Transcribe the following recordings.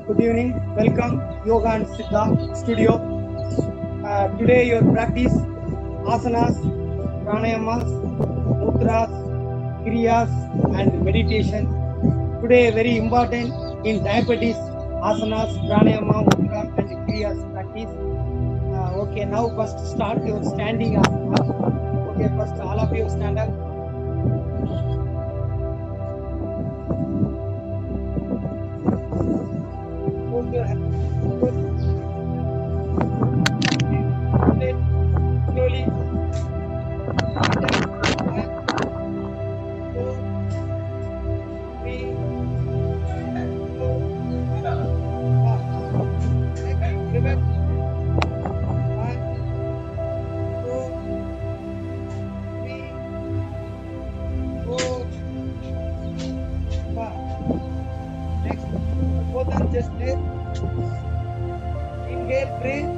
Good evening. Welcome Yoga and Siddha Studio. Today your practice asanas, pranayamas, mudras, kriyas and meditation. Today very important in diabetes asanas, pranayama, mudra and kriyas practice. Okay, now first start your standing asana. Okay, first all of you stand up. Hold your hands. Slowly. Just inhale, breathe,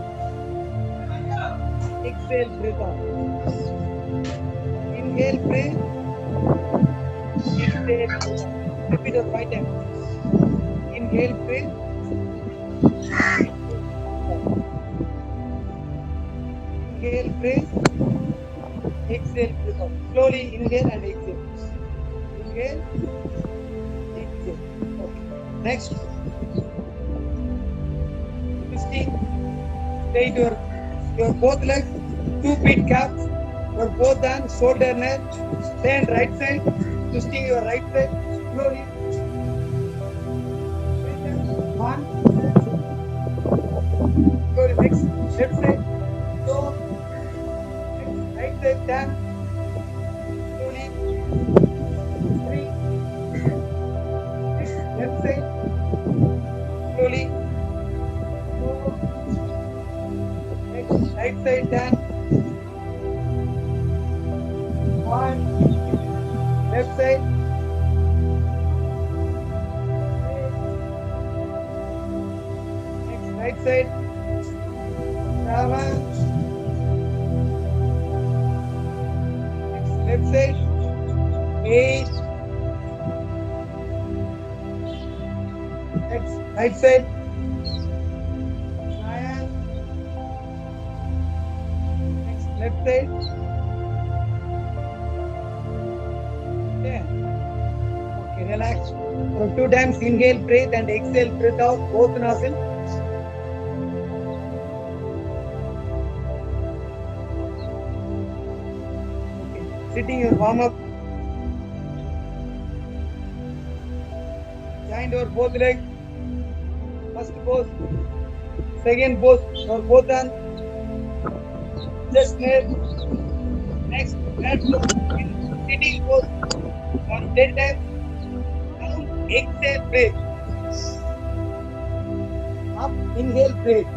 exhale, breathe out. Inhale, breathe, exhale, breathe out. Repeat it 5 times. Inhale, breathe, inhale, breathe, exhale, breathe out. Slowly inhale and exhale. Inhale, exhale. Okay. Next. Twisting. Straight your both legs, 2 feet calves, your both hands, shoulder neck, stand right side, twisting your right side, slowly. 1, slowly, next, left side, so, next, right side, 10, slowly, 3, next, left side, slowly, 4, next, right side, 10, 1, left side, next, right side, 7, next, left side, 8, next, right side, 9, next, left side, 10. Okay, relax. For 2 times, inhale, breathe and exhale, breathe out, both nostrils. Okay, sitting your warm up. Join your both legs. First pose, second pose, your both hands. Just near. Next, third pose, sitting pose. On 10 times. Down, exhale, breathe. Up, inhale, breathe.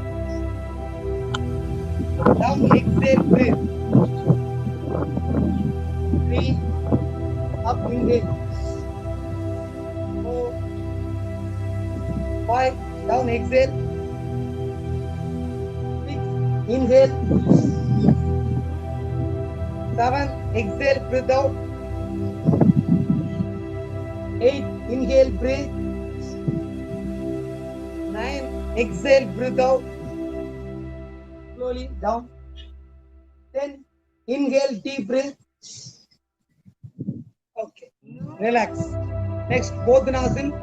Down, exhale, breathe. 3, up, inhale. 4, 5, down, exhale. 6, inhale. 7, exhale, breathe out. 8, inhale, breathe. 9, exhale, breathe out. Slowly down. 10, inhale, deep breath. Okay, relax. Next, both nostrils,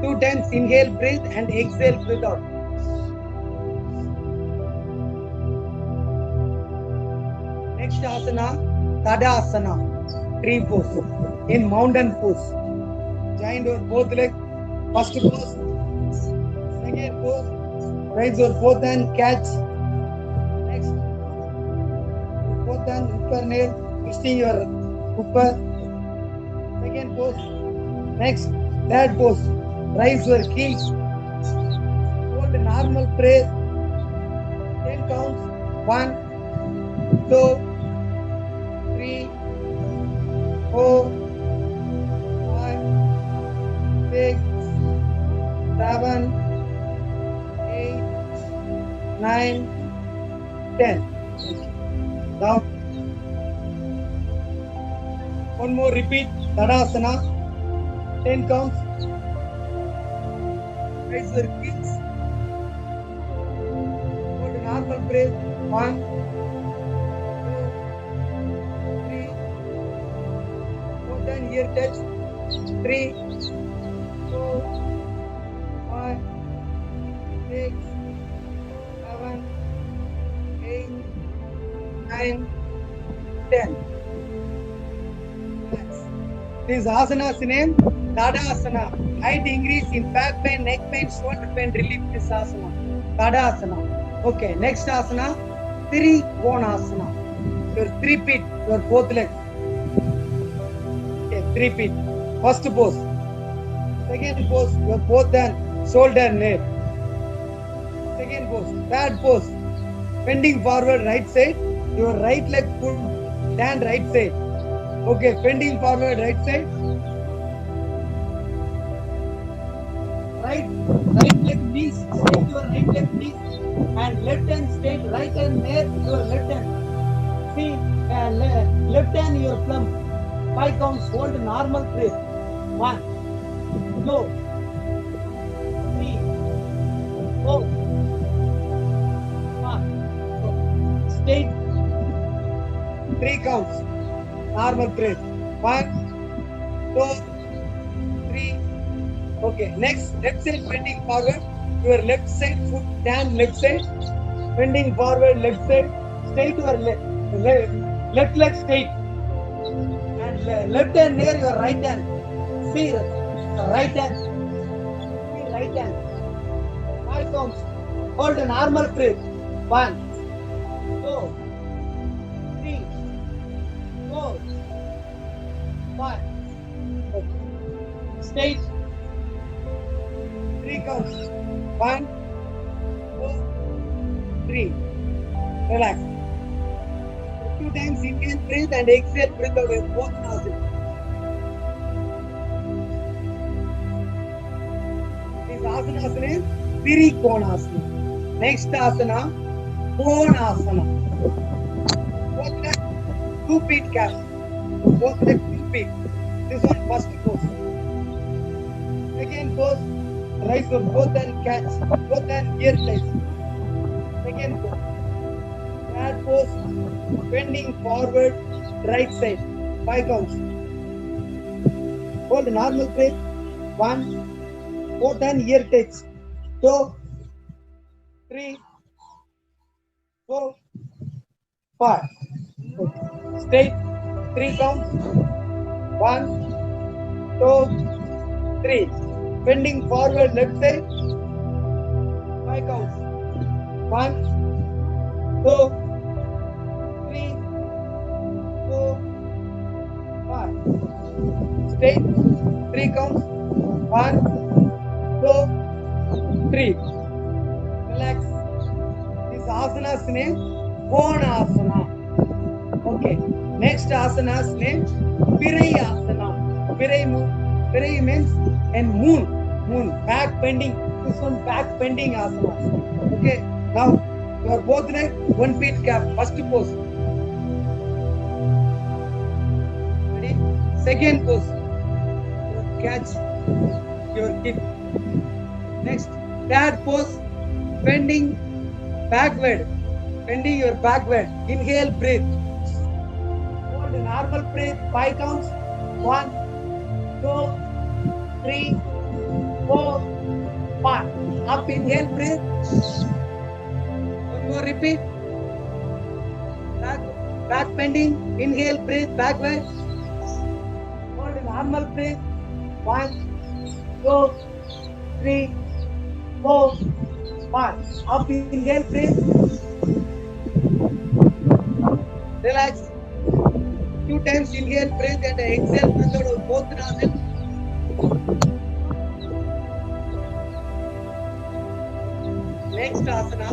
2 times inhale, breathe and exhale, breathe out. Next asana, Tadasana, tree pose, in mountain pose. Join your both legs, first pose, second pose, raise your both hand, catch. Next, both hand, upper nail, twisting your upper. Second pose. Next, third pose. Raise your heels. Hold normal breath. 10 counts. 1, 2, 3, 4, 5, 6, 7, 8, 9, 10. Now, one more repeat. Tadasana. 10 counts. Raise your knees. Go to normal breath. 1, 2, 3. 4 times ear touch. 3, 4, 5, 6, 7, 8, 9, 10. This asana's name Tadasana. Height increase in back pain, neck pain, shoulder pain relief. This asana. Tadasana. Okay, next asana, Trikonasana. Your 3 feet, your both legs. Okay, 3 feet. First pose. Second pose, your both hand, shoulder, neck. Second pose. Third pose. Bending forward, right side. Your right leg put down right side. Okay, bending forward, right side. Right leg knees, straight your right leg knees, and left hand straight, right hand near your left hand. See, left hand your plumb. 5 counts, hold normal breath. 1, 2, 3, 4, 5. Straight. 3 counts. Normal breath. 1, 2, 3. Okay. Next, left side bending forward. Your left side foot down left side. Bending forward left side. Straight your left leg straight. And left hand near your right hand. See right hand. See right hand. 5 counts. Hold a normal breath. 1, 2, 3, 4, 5. Okay. Straight. 3 counts. 1, 2, 3. Relax. 2 times inhale, breathe, and exhale, breathe away both nostrils. This asana's name Trikonasana. Next asana, Konasana. Both legs 2 feet gap. Both legs 2 feet. This one first pose. Second pose, rise up both and catch. Both and ear touch. Second pose. Third pose, bending forward, right side. 5 counts. Hold normal breath. 1, 4 and ear touch. 2, 3, 4, 5. Straight. 3 counts. 1, 2, 3. Bending forward left side. 5 counts. 1, 2, 3, 4, 5. Straight. 3 counts. 1, 2, 3. Relax. This asana's name Konasana. Okay. Next asana's name Pirayasana. Piray means and moon. Back bending. This one back bending asana. Okay. Now your both legs 1 feet gap. First pose. Ready? Second pose. Catch your hip. Next, third pose. Bending backward. Bending your backward. Inhale, breathe. Hold a normal breath. 5 counts. 1, 2, 3, 4, 5. Up, inhale, breathe. One more, repeat. Back bending. Inhale, breathe, backward. Hold a normal breath. 1, 2, 3, 4, 5. Up, inhale, breathe. Relax. 2 times inhale, breathe, and exhale, breathe out of both nostrils. Next asana,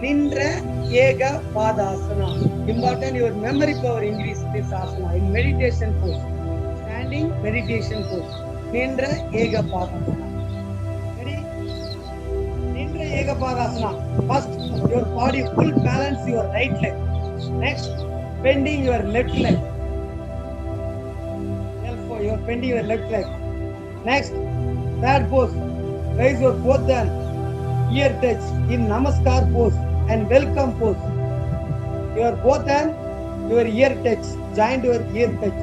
Nindra Ega Padasana. Important, your memory power increase this asana in meditation pose. Standing meditation pose. Nindra Ega Padasana. Ready? Nindra Ega Padasana. First, your body full balance your right leg. Next, bending your left leg. You're bending your left leg. Next, third pose. Raise your both hand, ear touch in Namaskar pose and welcome pose. Your both hand, your ear touch, joint your ear touch.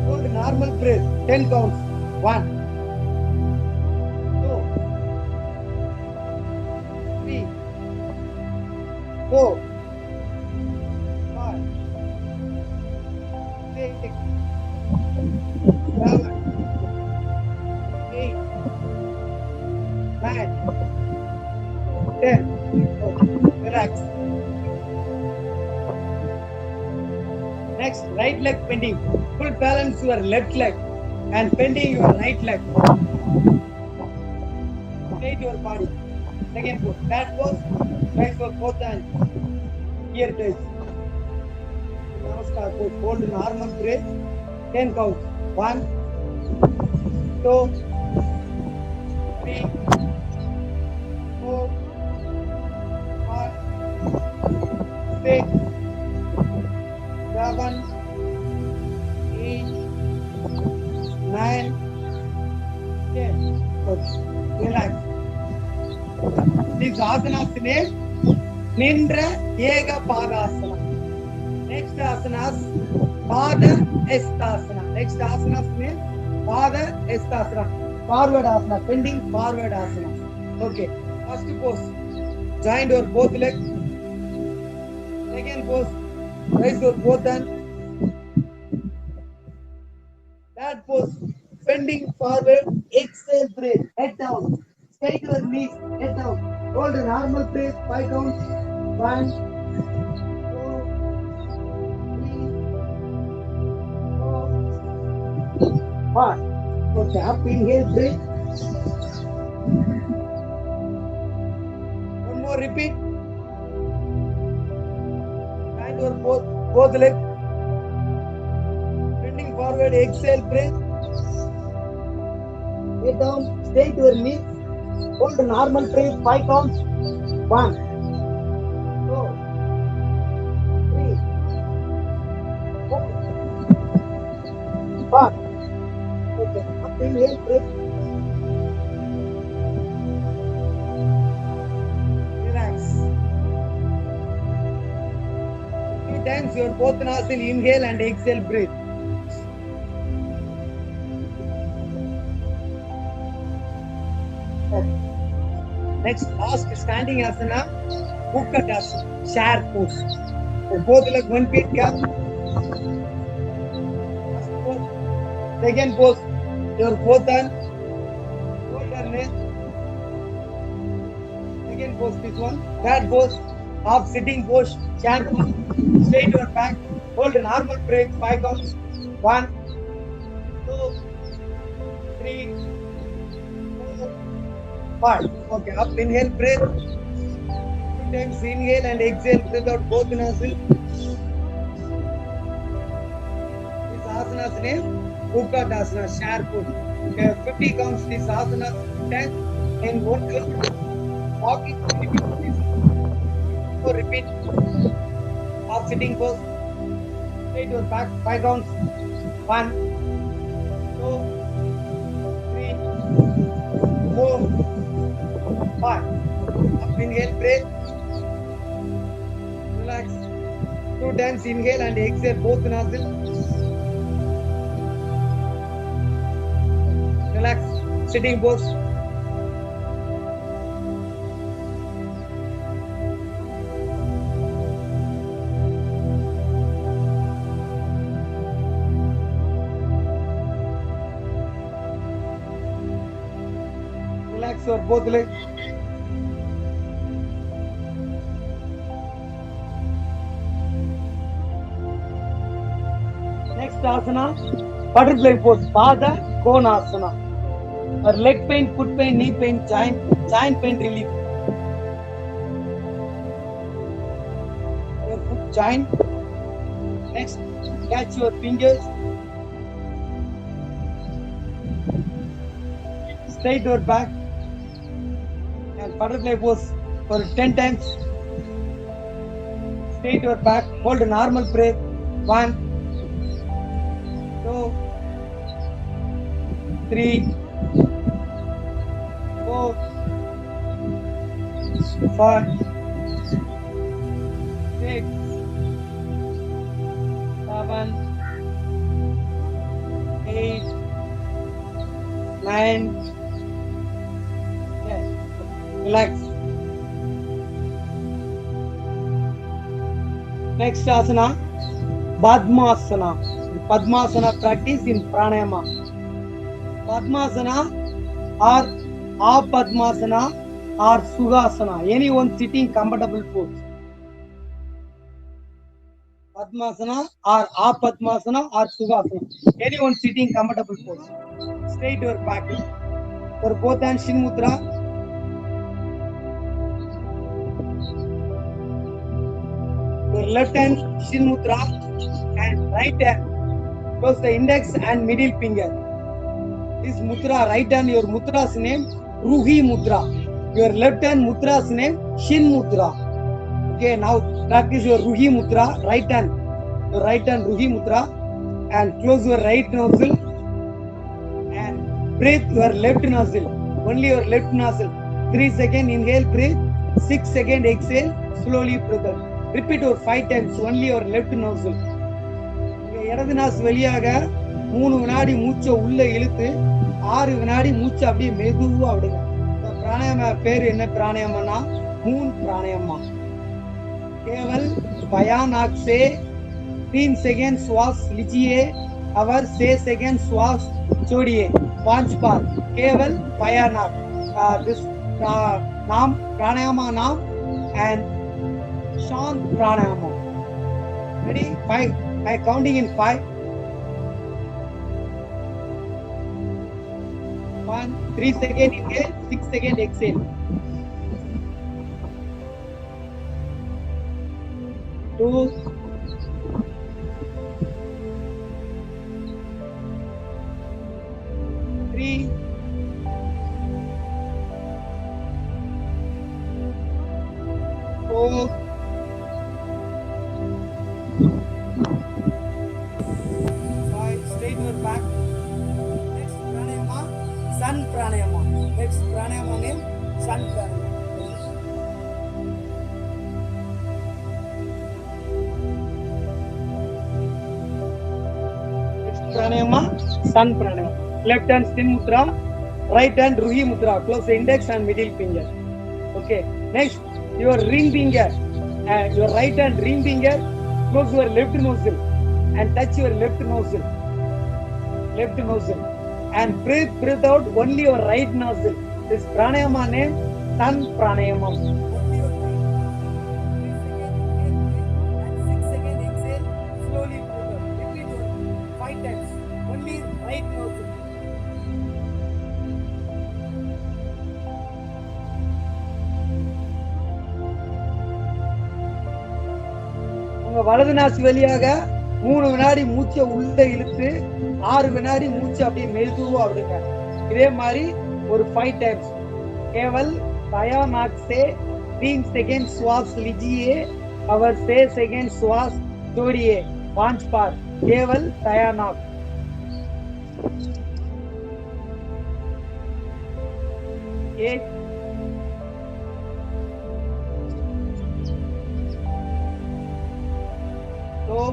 Hold normal breath, 10 counts. 1, 2, 3, 4, 5, 6, 7, 8, 9, 10. Relax. Next, right leg bending. Full balance your left leg and bending your right leg. Straight your body. Second pose. That pose. Raise your both hands. Ear touch. Namaskar pose. Hold normal breath. 10 counts. 1, 2, 3, 4, 5, 6, 7, 8, 9, 10. Okay. Relax. This asanas name Nindra Ega Padasana. Next asanas Pada Estasana. Next asanas name Pada Estasana. Forward asana. Bending forward asana. Okay. First pose. Join your both legs. Second pose. Raise your both hands. That pose. Bending forward. Exhale breath. Head down. Straight your knees. Head down. Hold a normal breath. 5 counts. 1, 2, 3, 4, 5. Okay. Up inhale breath. One more repeat. And your both legs. Bending forward. Exhale breath. Get down. Straight your knees. Hold the normal breath. 5 counts. 1, 2, 3, 4, 5. Okay. Up inhale breath. Relax. 3 times your both nostril inhale and exhale breath. Okay. Next, last standing asana, Utkatasana, chair pose. So both legs 1 feet gap. First pose. Second pose, your both hand, shoulder length. Second pose, this one. Third pose, half sitting pose, chair pose. Straight your back. Hold a normal breath. 5 counts. 1, 2, 3, 4, 5. Okay, up inhale breath. 2 times inhale and exhale breath out both nostrils. This asana's name Utkatasana, chair pose. 50 counts this asana, 10 and 1 count. Walking, repeat. So repeat. Half sitting pose. Straight your back. 5 counts. 1, 2, 3, 4, 5. Up inhale, breath. Relax. 2 times inhale and exhale both nostrils. Relax. Sitting pose. Relax your both legs. Next asana, butterfly pose, Pada Konasana. Or leg pain, foot pain, knee pain, joint pain relief. Your foot joint. Next, catch your fingers. Straight your back. And butterfly pose for 10 times. Straight your back. Hold a normal breath. 1, 2, 3, 4, 5, 6, 7, 8, 9. Yes. Relax. Next asana, Padmasana. Padmasana practice in pranayama. Padmasana or Apadmasana or Sukhasana. Anyone sitting comfortable pose. Padmasana or Apadmasana or Sukhasana. Anyone sitting comfortable pose. Straight your back. For both hands Shin Mudra. Your left hand Shin Mudra and right hand. Close the index and middle finger. This mudra, right hand, your mudra's name, Ruhi Mudra. Your left hand mudra's name, Shin Mudra. Okay, now practice your Ruhi Mudra, right hand. Your right hand Ruhi Mudra and close your right nostril and breathe your left nostril. Only your left nostril. 3 seconds inhale, breathe. 6 seconds exhale, slowly breathe out. Repeat your 5 times, only your left nostril. இடது நாஸ் வெளியாக 3 வினாடி மூச்சை உள்ள இழுத்து 6 வினாடி மூச்சை அப்படியே மெதுவா விடுங்க. பிராணாயாம பேரு என்ன பிராணாயாமனா மூன் பிராணாயாமா. केवल भयानक से 3 सेकंड श्वास लीजिए और 6 सेकंड श्वास छोड़िए 5 बार. केवल भयानक. दिस नाम प्राणायामा नाम and शांत प्राणायामा. Ready? 5. I counting in 5. 1, 3 seconds inhale, 6 seconds exhale. 2, 3, 4, 5. Straight your back. Next pranayama, sun pranayama. Next pranayama name, sun pranayama. Next pranayama, sun pranayama. Left hand Shin Mudra, right hand Ruhi Mudra. Close the index and middle finger. Okay. Next, your ring finger. Your right hand ring finger. Close your left nostril and touch your left nostril. Left nostril. And breathe out only your right nostril. This pranayama name, sun pranayama. Only your right. 3 seconds inhale and 6 seconds exhale. Slowly breathe out. Repeat your 5 times. Only right nostril. வலது நாசி வழியாக 3 வினாடி மூச்சை உள்ள இழுத்து 6 வினாடி மூச்சை அப்படியே மெதுவா விடுங்க. இதே மாதிரி ஒரு 5 टाइम्स. केवल भयानक से 3 सेकंड श्वास लीजिए और 6 सेकंड श्वास छोड़िए 5 बार. केवल भयानक. 1, 2,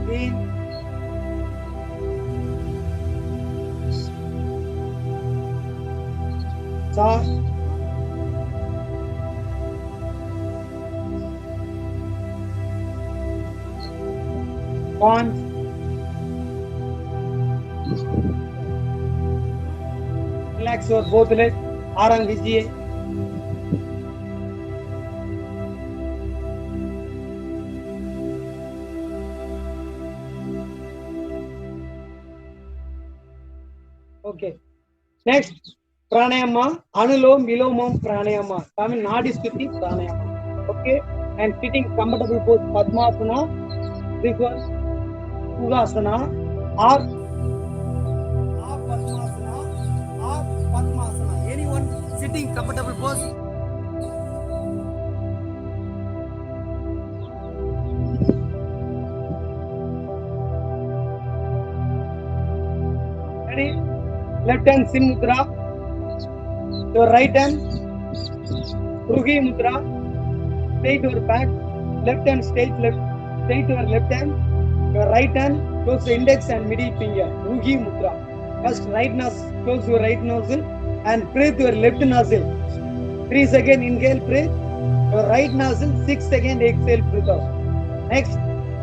3, 4, 5. Relax your both legs. आराम कीजिए. Okay. Next, pranayama, anulom vilomam pranayama. Tamil Nadi Stuti pranayama. Okay. And sitting comfortable pose, Padmasana, this one, Sukhasana, or Padmasana, or Padmasana. Anyone sitting comfortable pose? Ready? Left hand Sin Mudra. Your right hand Rugi Mudra. Straight your back. Left hand straight your left hand. Your right hand close the index and middle finger. Rugi Mudra. First right nostril, close your right nostril and breathe your left nostril. 3 seconds inhale, breathe. Your right nostril, 6 seconds exhale, breathe out. Next,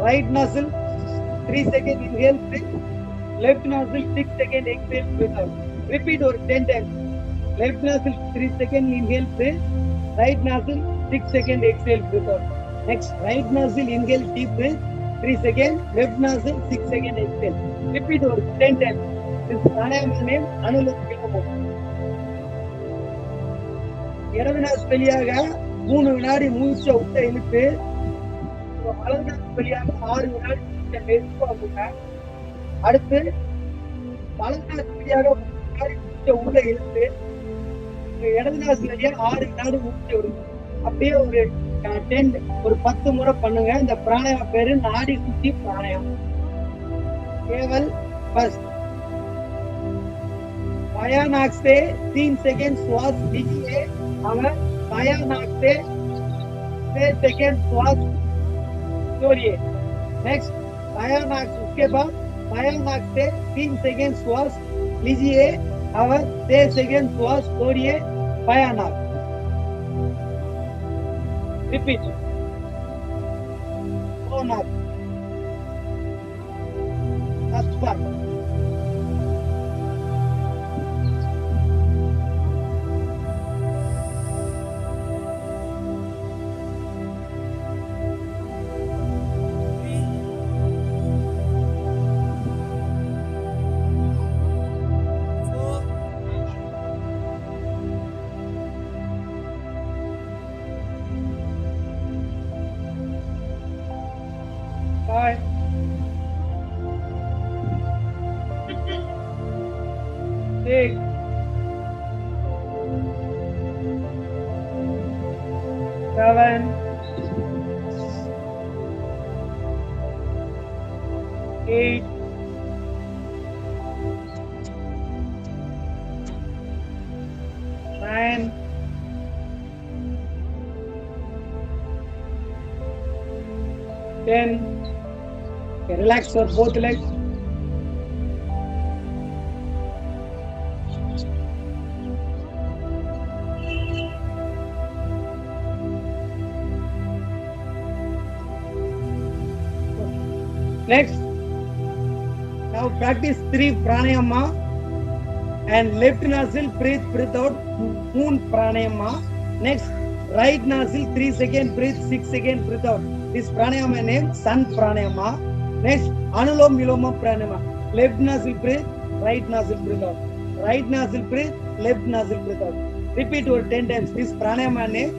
right nostril, 3 seconds inhale, breathe. Left nostril, 6 seconds exhale, breathe out. Repeat over 10 times. Left nostril, 3 seconds inhale, breathe. Right nostril, 6 seconds exhale, breathe out. Next, right nostril, inhale, deep breath, 3 seconds. Left nostril, 6 seconds exhale. Repeat over 10 times. This pranayama name, Anuloma Viloma. இடது நாசு வழியாக 3 வினாடி மூச்சை விட்ட இழுத்து வலது நாசு வழியாக 6 வினாடி மூச்சை மெதுவாக. அடுத்து வலது நாசு வழியாக 3 வினாடி மூச்சை உள்ள இழுத்து இடது நாசு வழியாக 6 வினாடி மூச்சை விடுங்க. அப்படியே ஒரு 10 முறை பண்ணுங்க. இந்த பிராணாயாம பேரு நாடி சுத்தி பிராணாயாமம். केवल फर्स्ट पाया नाक से 3 सेकेंड श्वास लीजिए और पाया नाक से 6 सेकेंड श्वास छोड़िए. नेक्स्ट पाया नाक, उसके बाद पाया नाक से 3 सेकेंड श्वास लीजिए और 6 सेकेंड श्वास छोड़िए. पाया नाक. रिपीट. नाक अस्पर. Bye. 6, 7, 8, 9, 10. Okay, relax for both legs. Next, now practice 3 pranayama and left nostril breathe out moon pranayama. Next, right nostril 3 seconds breathe, 6 seconds breathe out. This pranayama name sun pranayama. Next, Anuloma Viloma pranayama. Left nostril breathe, right nostril breathe out. Right nostril breathe, left nostril breathe out. Repeat over 10 times. This pranayama name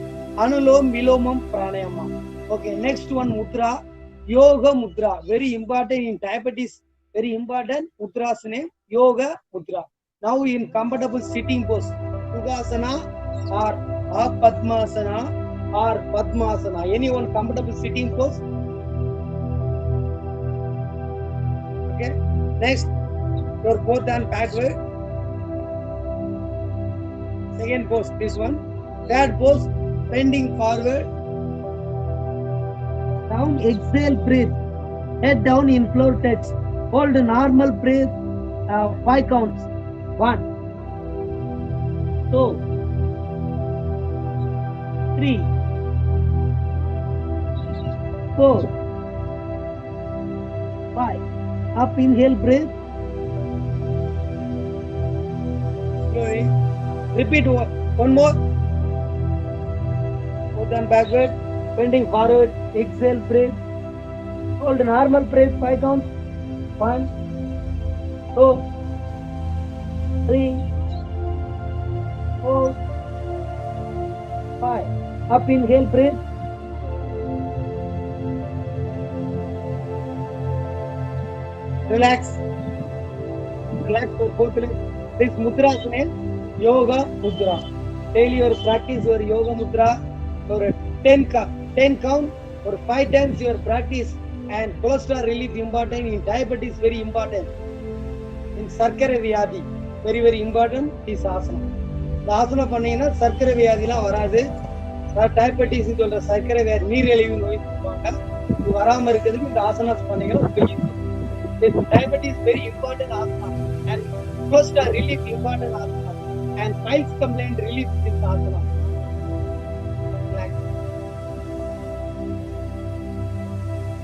Anuloma Viloma pranayama. Okay, next one mudra. Yoga mudra, very important in diabetes, very important. Mudra's name Yoga mudra. Now in comfortable sitting pose, Sukhasana or Padmasana or Padmasana. Anyone comfortable sitting pose? Okay. Next, your both hand backward. Second pose, this one. Third pose, bending forward. Down, exhale, breathe. Head down in floor touch. Hold normal breath. 5 counts. 1, 2, 3, 4, 5. Up, inhale, breathe. Slowly. Repeat one more. Both and backward. Bending forward, exhale, breathe. Hold normal breath, 5 counts. 1, 2, 3, 4, 5. Up, inhale, breathe. Relax. Relax for both legs. This mudra's name Yoga Mudra. Daily your practice your Yoga Mudra for 10 count for 5 times your practice, and cholesterol relief important, in diabetes very important. in சர்க்கரை வியாதி very important this asana. இந்த ஆசனம் பண்ணீங்கன்னா சர்க்கரை வியாதிலாம் வராது. Diabetes சொல்ற சர்க்கரை வியாதி நீரிழிவு நோய் சொல்லுவாங்க. இது வராம இருக்கிறதுக்கு இந்த ஆசனாஸ் பண்ணீங்கன்னா diabetes very important asana and cholesterol relief important asana and piles complaint relief this asana.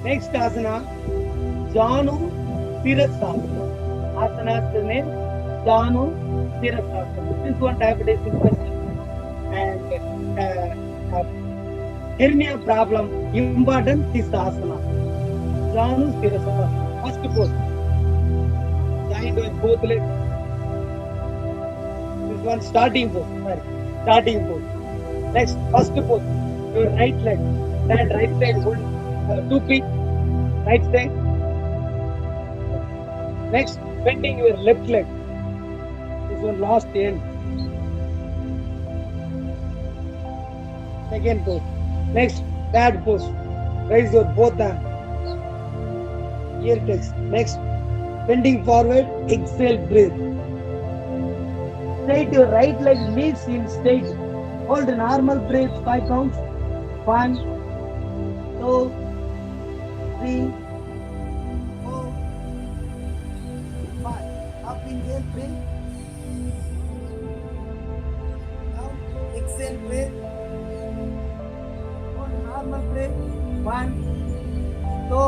Next asana, Janu Sirasasana. Asana's name Janu Sirasasana. This one diabetes is and hernia problem important this asana. Janu Sirasasana. First pose. Join with both legs. This one starting pose. Sorry, starting pose. Next, first pose. Your right leg. That right side hold 2 feet. Right side. Next, bending your left leg. This one last end. Second pose. Next, bad pose. Raise your both hands. Ear touch. Next, bending forward. Exhale, breathe. Straight your right leg, knees in straight. Hold normal breath. 5 counts. 1, 2, 3, 4, 5. Up inhale, breathe. Down, exhale, breathe. Hold normal breath. 1, 2,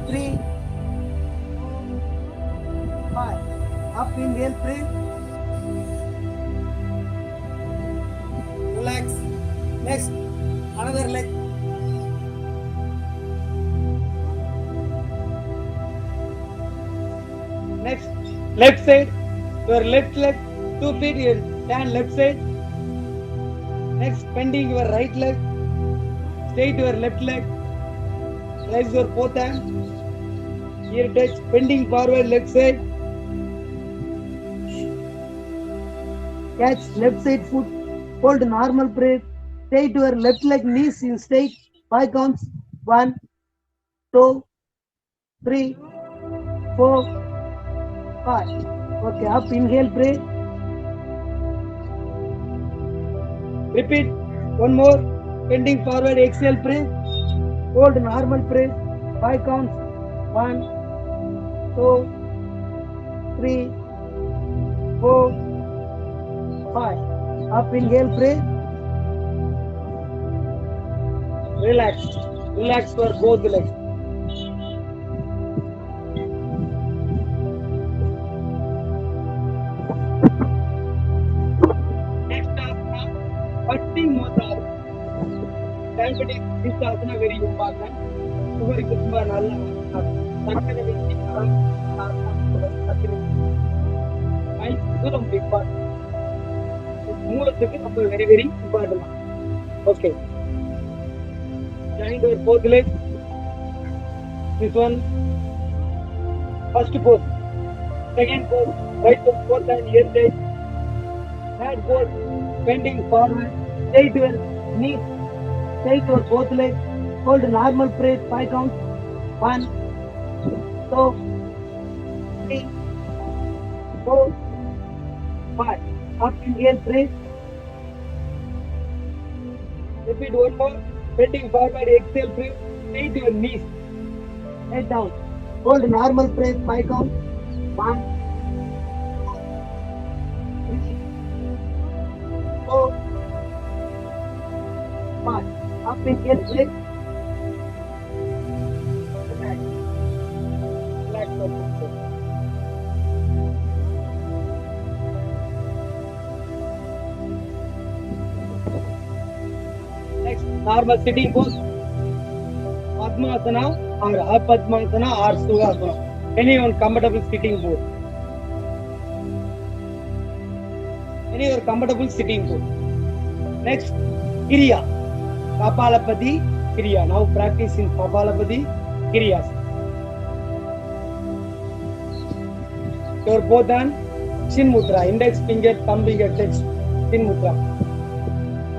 3, 4, 5. Up inhale, breathe. Relax. Next, another leg. Next, left side. Your left leg, 2 feet. You stand left side. Next, bending your right leg. Straight your left leg. Raise your both hands. Ear touch. Bending forward, left side. Catch left side foot. Hold normal breath. Straight your left leg, knees in straight. 5 counts. 1, 2, 3, 4, 5. Okay, up inhale, breathe. Repeat. One more. Bending forward, exhale, breathe. Hold normal breath. 5 counts. 1, 2, 3, 4, 5. Up inhale, breathe. Relax. Relax for both legs. Next asana, Patti Motha. Diabetes this asana very important. Sugar is ತುಂಬಾ நல்ல ಸಕ್ಕರೆ ವ್ಯಕ್ತಿ ಇದು ரொம்ப important. மூலத்துக்கு ரொம்ப very important. Okay. Join your both legs. This one, first pose. Second pose, right foot, fourth and ear touch. Third pose, bending forward. Straight your knees. Straight your both legs. Hold normal breath. 5 counts. 1, 2, 3, 4, 5. Up inhale, breathe. Repeat one more. Bending forward, exhale, breathe. Straight your knees. Head down. Hold normal breath. 5 count. 1, 2, 3, 4, 5. Up inhale, breathe. Relax. Relax for both. Next, normal sitting pose. Padmasana or Apadmasana or Sukhasana. Anyone comfortable sitting pose. Anyone comfortable sitting pose. Next, Kriya. Kapalabhati Kriya. Now practice in Kapalabhati Kriyas. Your both hand, Chin Mudra. Index finger, thumb finger touch. Chin Mudra.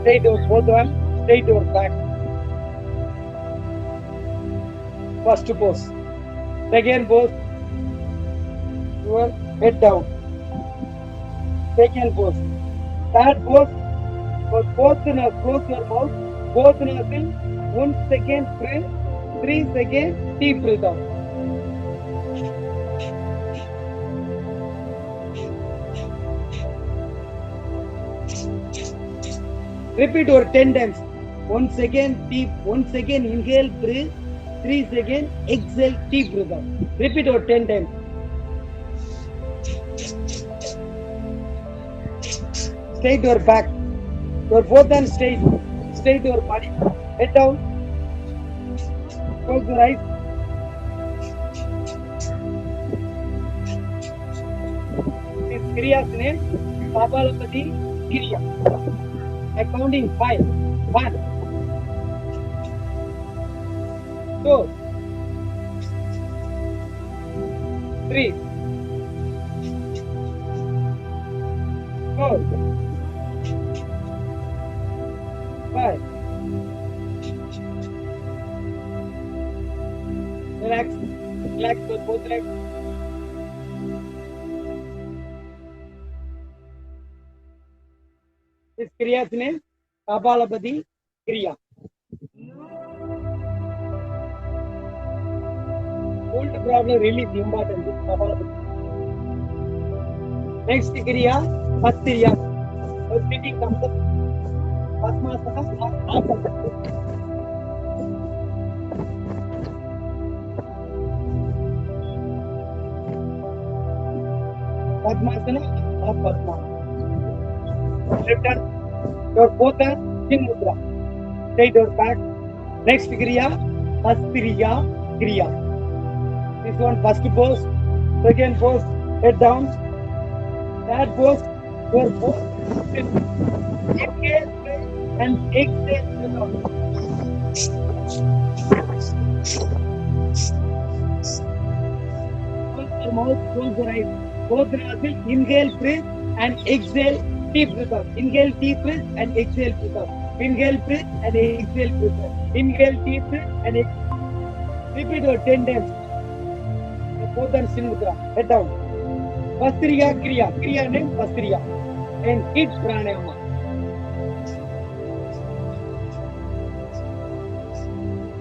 Straight your both hand. Straight your back. First pose. Second pose. your head down. Second pose. Third pose. For both nose, close your mouth. Both nostrils. 1 second breathe. 3 seconds deep breathe out. Repeat over 10 times. 1 second deep. 1 second inhale, breathe. 3 seconds exhale, deep breathe out. Repeat over 10 times. Straight your back. Your both hands straight. Straight your body. Head down. Close your eyes. This Kriya's name, Kapalabhati Kriya. I'm counting 5. 1, 2, 3, 4, 5. Relax. Relax your both legs. This Kriya's name, Kapalabhati Kriya. Cold problem relief important. Kapalabhati. Next Kriya, Bhastriya. Your sitting comes up. Padmasana or Asana. Padmasana or Padma. Left hand, your both hands, chin mudra. Straight your back. Next Kriya, Bhastriya Kriya. This one first pose, second pose, head down. Third pose, your both inhale and exhale. Close your mouth, close your eyes. Both nostrils, inhale, breathe, and exhale, deep breath out. Inhale, deep breath, and exhale, breath out. Inhale, breathe, and exhale, breath out. Inhale, deep breath, and exhale. Repeat over 10 times. Both hands in mudra. Head down. Bhastriya Kriya. Kriya name Bhastriya. And hit pranayama.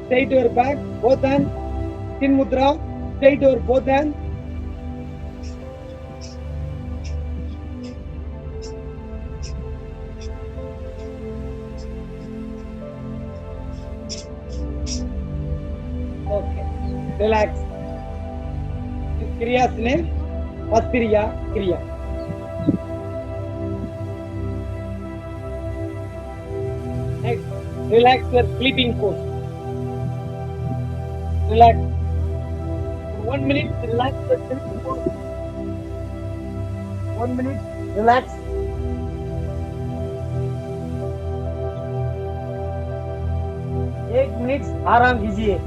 Straight your back. Both hands. Chin mudra. Straight your both hands. Okay. Relax. This Kriya's name, Bhastriya Kriya. Next, relax your sleeping pose. Relax. For 1 minute, relax your sleeping pose. 1 minute, relax. एक minute आराम कीजिए.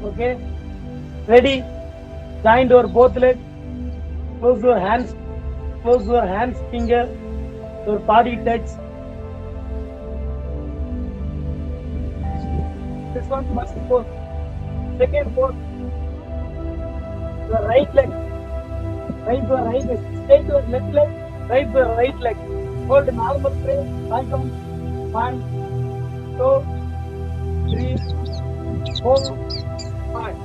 Okay, ready? Join your both legs. Close your hands. Close your hands, finger. Your body touch. This one first pose. Second pose. Your right leg. Raise your right leg. Straight your left leg. Raise your right leg. Hold normal press. Count down. 1, 2, 3, 4, 5.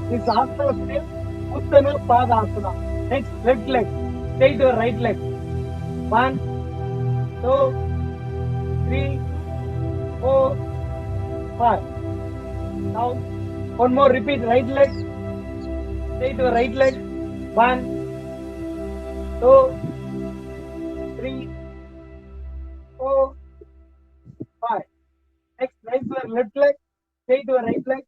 This asana is named Uttana Padasana. Next, left leg. Take your right leg. 1, 2, 3, 5. Now, one more repeat, right leg. Straight to right leg. 1, 2, 3, 4, 5. Next, raise your left leg. Straight to right leg.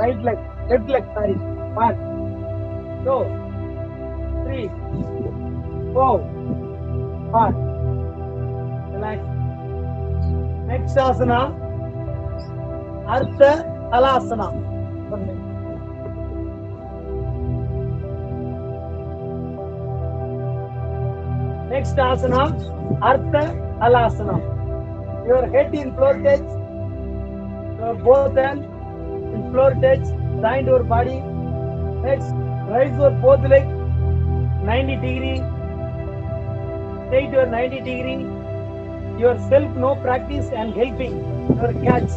Right leg. Left leg, sorry. 1, 2, 3, 4, 5. Relax. Next asana, Ardha Halasana. Next asana, Ardha Halasana. Your head in floor touch, your both hands in floor touch, join your body. Next, raise your both legs 90 degree. Straight your 90 degree. Yourself no practice and helping your catch.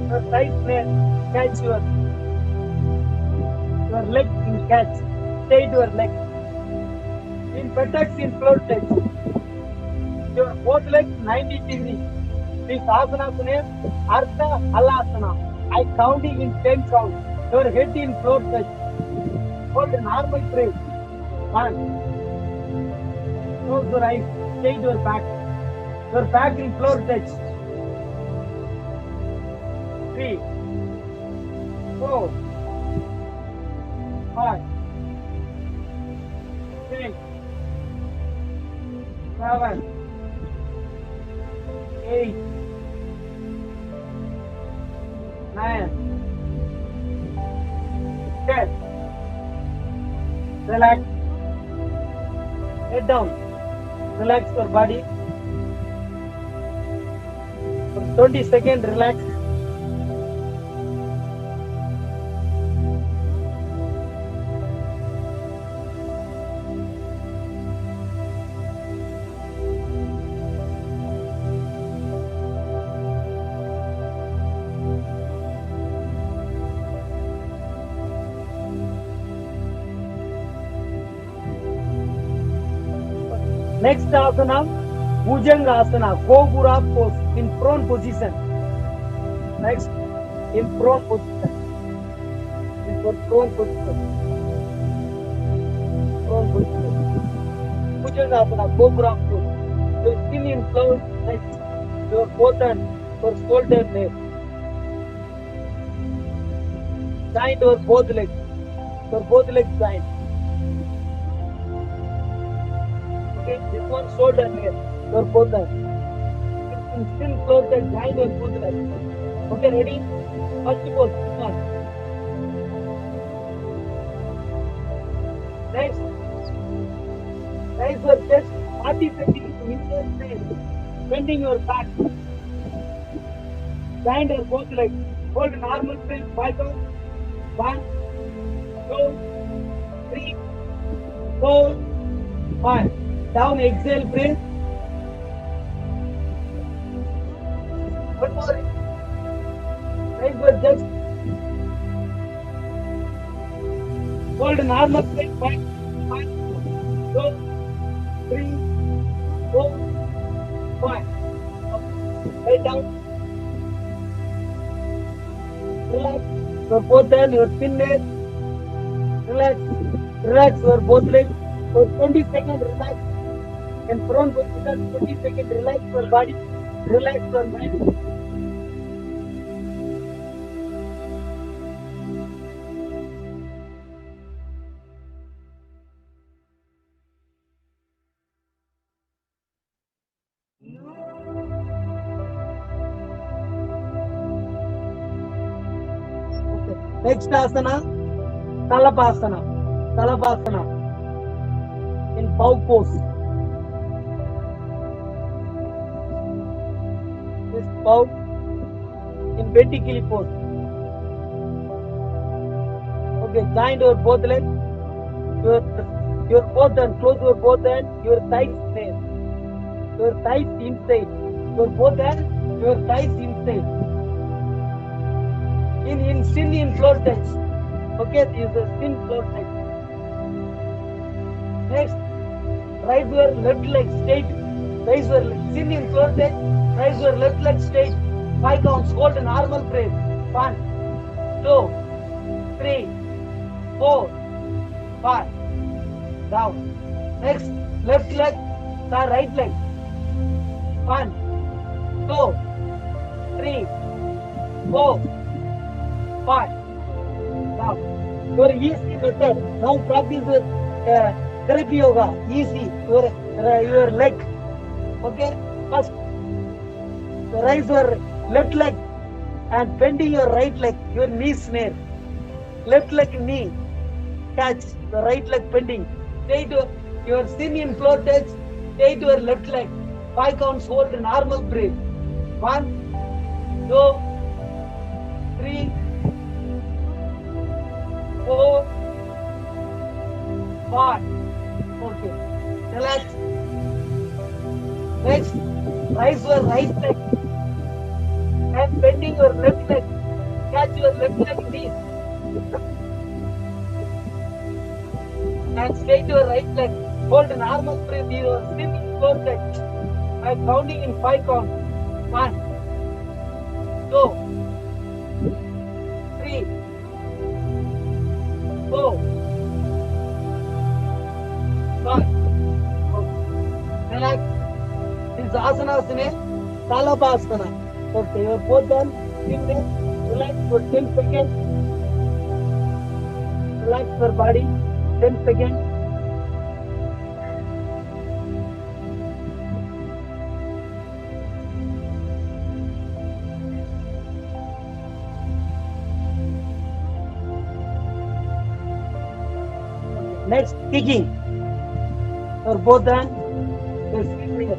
Your right leg catch your leg in catch. Straight your leg. In buttocks in floor touch. Your both legs 90 degree. This asana's name Ardha Halasana. I counting in 10 count. Your head in floor touch. Hold a normal breath. 1. Close your eyes. Change your back. Your back in floor touch. 3, 4, 5, 6, 7, 8, 9, 10. Relax. Head down. Relax your body. For 20 seconds, relax. Next asana, Bhujanga asana, Kobra pose in prone position. Next, in prone position. In prone position. Prone position. Bhujanga asana, Kobra pose. Your skin in floor, next, your both hands, your shoulder neck. Join your both legs. Your both legs join. This one shoulder here, your both hands. Still close the join your both legs. Okay, ready? First pose, this one. Next, raise your chest 40 centimeters to inner straight, bending your back. Join your both legs. Hold normal straight, 5 count. 1, 2, 3, 4, 5. Down, exhale, breathe. One more. Raise your chest. Hold normal straight, 5, 1, 2, 3, 4, 5. Lay down. Relax your both hands, your thin legs. Relax. Relax your both legs. For 20 seconds, relax. In prone position, 20 seconds, relax your body. Relax your mind. Okay. Next asana, Talapasana. Talapasana. In bow pose. This bow in vertically pose. Okay, join your both legs. Your both hands, close your both hands. Your thighs there. Your thighs inside. Your both hands, your thighs inside. Still in floor touch. Okay, this is the still floor touch. Next, raise your left leg straight. Raise your leg. Still in floor touch. Raise your left leg straight. 5 counts. Hold a normal breath. 1, 2, 3, 4, 5. Down. Next, left leg, the right leg. 1, 2, 3, 4, 5. Down. Your easy method. Now practice with therapy yoga. Easy. Your leg. Okay. First, raise your left leg and bending your right leg. Your knee snare. Left leg knee. Catch the right leg bending. Stay to your shin in floor touch. Stay to your left leg. 5 counts. Hold a normal breath. 1, 2, 3, 4, 5. Okay. Relax. Next, raise your right leg and bending your left leg. Catch your left leg knees. And straight your right leg. Hold a normal breath. You are sitting floor touch. I'm counting in 5 counts. 1, 2, 3, 4, 5. Relax. This asana is name Salabhasana. Okay, you are both done. Relax for 10 seconds. Relax your body. 10 seconds. Next, kicking. Your both hand, your finger.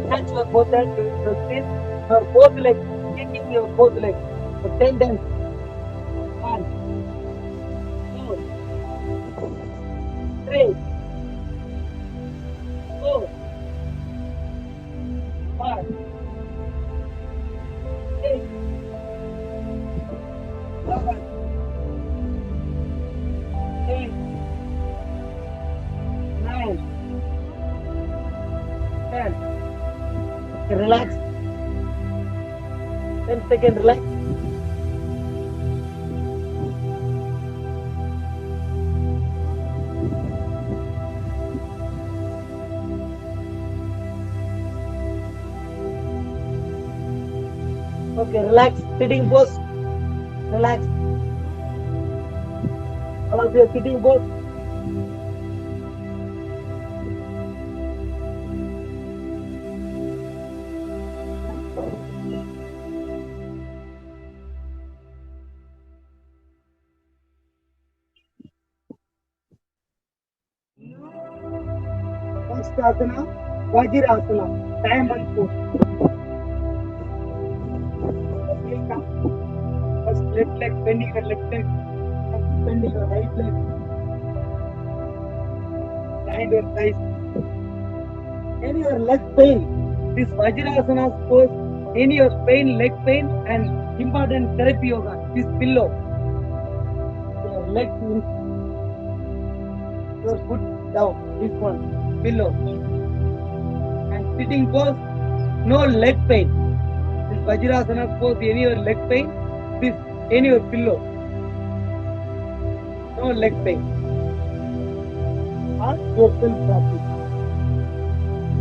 Catch your both hand, your fist, your both legs. Kicking your both legs. For 10 times. 1, 2, 3, 4, 5, 8, 7, 8, 9, 10. Relax. 10 seconds, relax. Okay, relax. Sitting pose. Relax. All of you sitting pose. First asana, Vajrasana, diamond pose. Okay, come. First left leg, bending your left leg, bending your right leg. Behind your thighs. Any your leg pain, this Vajrasana pose, any your pain, leg pain, and important therapy yoga, this pillow. Your leg, your foot down, this one, pillow. And sitting pose, no leg pain. This Vajrasana pose, any your leg pain, this, any your pillow. No leg pain. Ask yourself practice.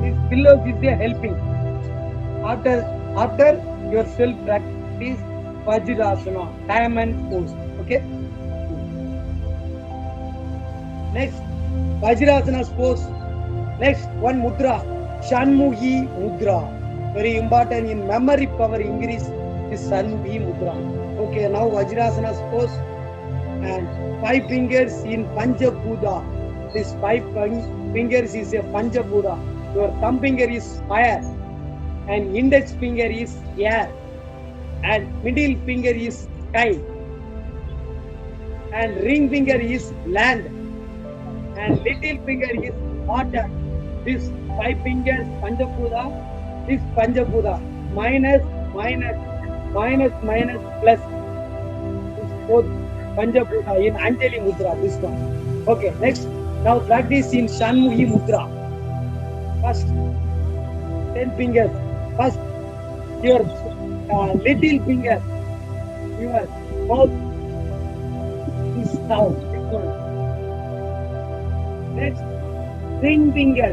This pillows is a helping. After your self practice, Vajrasana, diamond pose. Okay. Next, Vajrasana pose. Next, one mudra, Shanmukhi mudra. Very important in memory power increase is Shanmukhi mudra. Okay, now Vajrasana pose and 5 fingers in Panchabhuta. This 5 fingers is a Panchabhuta. Your thumb finger is fire and index finger is air and middle finger is sky and ring finger is land and little finger is water. This 5 fingers Panchabhuta, this Panchabhuta minus plus. This both Panchabhuta in Anjali Mudra, this one. Okay, next, now practice in Shanmukhi Mudra. First, 10 fingers. First, Your little finger, your mouth is down. Next, ring finger,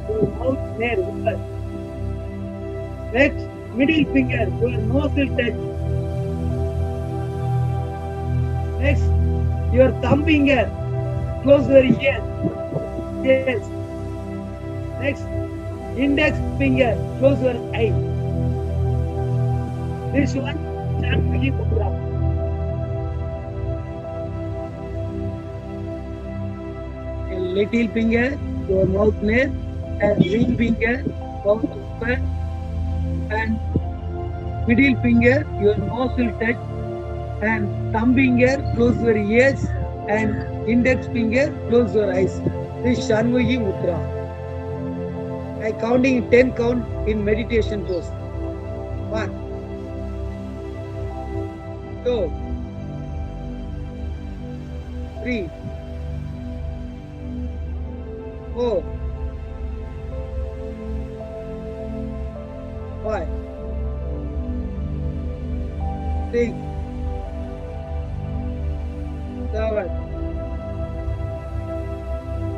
your mouth near upper. Next, middle finger, your nose will touch. Next, your thumb finger, close your ear. Yes. Next, index finger, close your eye. This one, Chanmukhi Mudra. A little finger, your mouth near, and ring finger, mouth open, and middle finger, your nose will touch, and thumb finger, close your ears, and index finger, close your eyes. This is Chanmukhi Mudra. I counting 10 count in meditation pose. 1, 2, 3, 4, 5, 6, 7,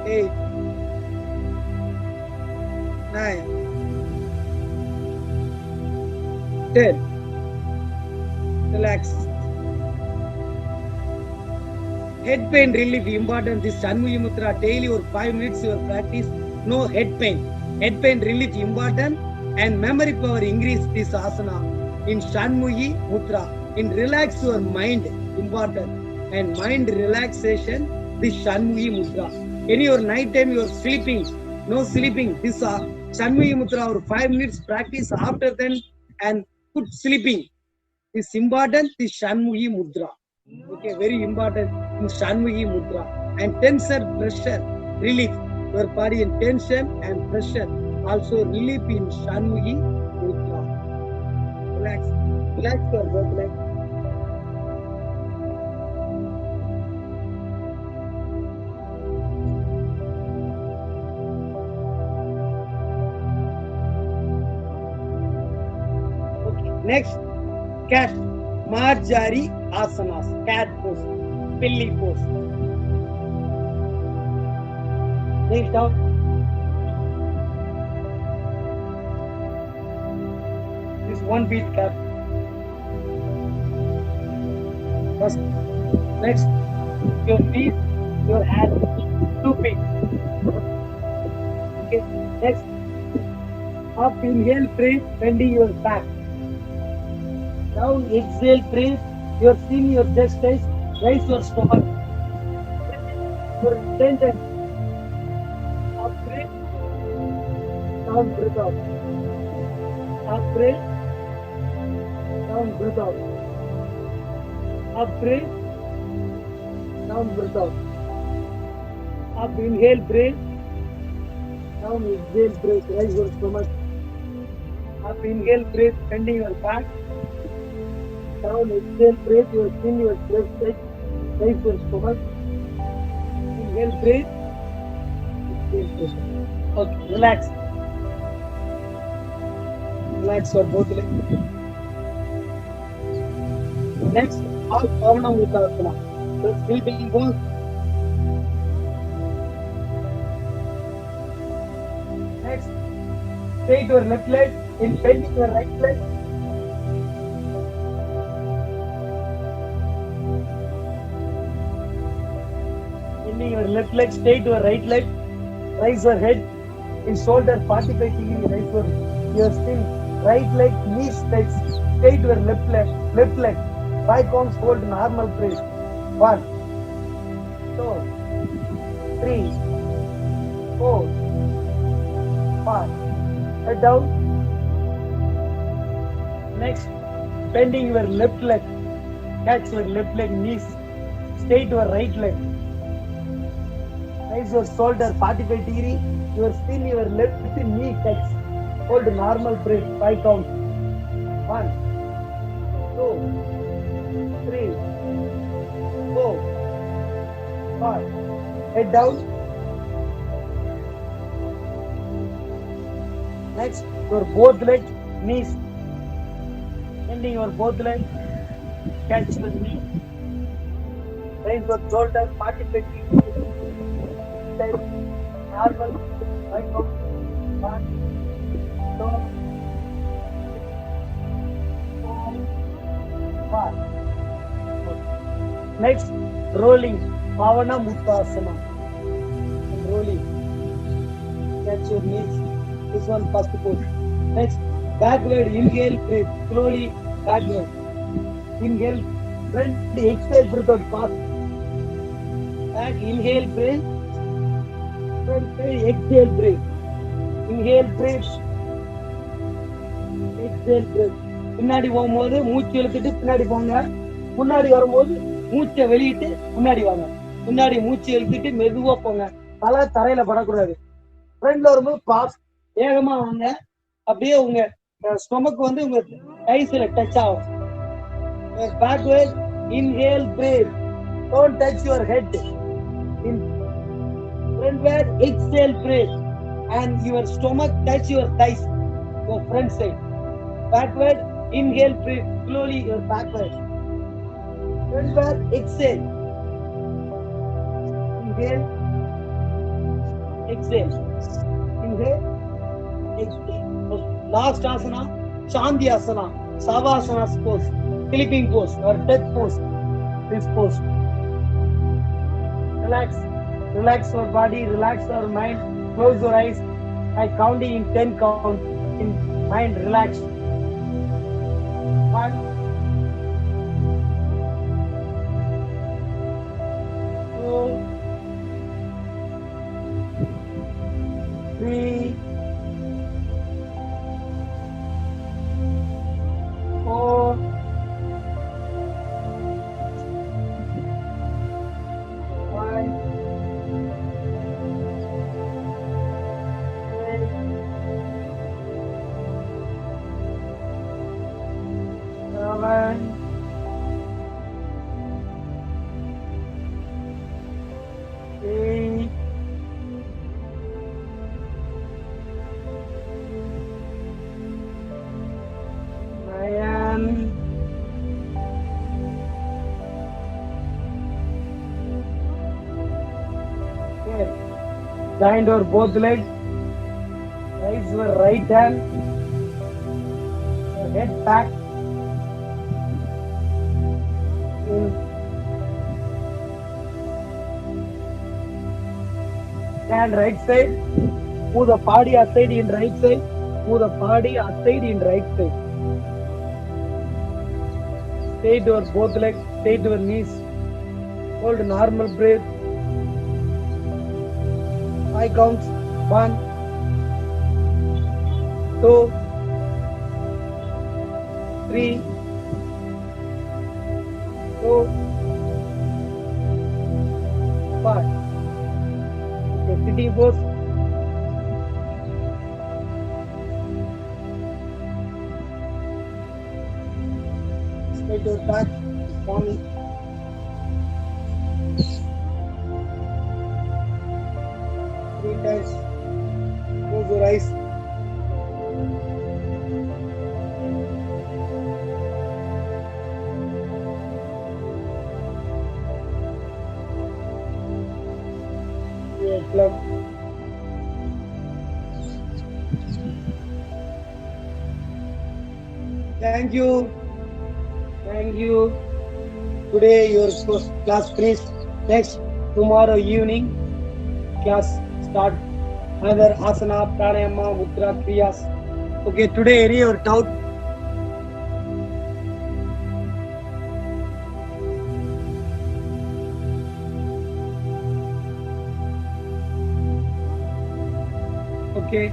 8, 9, 10. Relax. Head pain relief important. This Chanmukhi Mudra daily or 5 minutes your practice. No head pain. Head pain relief important and memory power increase this asana in Chanmukhi Mudra. In relax your mind important and mind relaxation this Chanmukhi Mudra. Any your night time you are sleeping, no sleeping. This Chanmukhi Mudra or 5 minutes practice after then and good sleeping is important. This Chanmukhi Mudra. Okay, very important in Chanmukhi Mudra. And tension, pressure, relief. Your body in tension and pressure also relief in Chanmukhi Mudra. Relax. Relax your work. Relax. Okay, next, cat. Marjari asanas, cat pose, pilli pose. Next down. This one beat cat. First, next, your feet, your hand, 2 feet. Okay, next, up inhale, breathe, bending your back. Down, exhale, breathe. Your chin, your chest raise, raise your stomach. Your intention. Up, breathe. Down, breathe out. Up, breathe. Down, breathe out. Up, breathe. Down, breathe out. Up, inhale, breathe. Down, exhale, breathe. Raise your stomach. Up, inhale, breathe, bending your back. Down, exhale, breathe, your chin, your chest, raise your stomach. Inhale, breathe. Exhale, breathe. Okay, relax. Relax your both legs. Next, all Pavana Mudra. So, sleeping pose. Next, straight your left leg, in bending your right leg. Your left leg straight your right leg, raise your head in shoulder 45 degree, raise your spin, right leg knees straight, straight your left leg, 5 counts hold normal press. 1, 2, 3, 4, 5. Head down. Next, bending your left leg, catch your left leg knees, straight your right leg. Raise your shoulder 45 degree, your spin, your left knee touch. Hold normal breath, 5 count. 1, 2, 3, 4, 5. Head down. Next, your both legs, knees Bending your both legs. Catch with me. Raise your shoulders. 45 degrees. Normal. Right up. 1, 2, 4, 5. Next, rolling. Pavana Muttasana. Rolling. Catch your knees. This one first pose. Next, backward. Inhale, breathe. Slowly backward. Inhale, front, exhale, breathe out fast. Back, inhale, breathe. Front, exhale, breathe. Inhale, breathe. Exhale, breathe. பின்னாடி போகும்போது மூச்சு இழுத்துட்டு பின்னாடி போங்க. முன்னாடி வரும்போது மூச்சை வெளியிட்டு முன்னாடி வாங்க. முன்னாடி மூச்சு இழுத்துட்டு மெதுவா போங்க. தலை தரையில படக்கூடாது. ஃப்ரண்ட்ல வரும்போது பாஸ் வேகமா வாங்க. அப்படியே உங்க ஸ்டொமக் வந்து உங்க டைஸ்ல டச் ஆகும். Backward inhale breath. Don't touch your head. In frontward exhale breath and your stomach touch your thighs, your front side. Backward inhale breathe. Slowly your backward. Frontward exhale. Inhale. Exhale. Inhale. Exhale. Last asana, Shanti asana, Savasana pose, sleeping pose or death pose. This pose. Relax. Relax your body, relax your mind. Close your eyes. I counting in 10 count. In mind, relax. 1, 2, 3, 4, 5, 7, 8, 9, 10. Join your both legs. Raise your right hand. Your head back. Stand right side. Move the body aside in right side. Move the body aside in right side. Straight your both legs. Straight your knees. Hold normal breath. 5 counts. 1, 2, 3, 4, 5. Okay, sitting pose. Straight your back. Forming. Three times. Close your eyes. Club. Thank you. Thank you. Today your class finished. Next, tomorrow evening class start. Another asana, pranayama, mudra, kriyas. Okay, today any your doubt? Okay,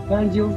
thank you.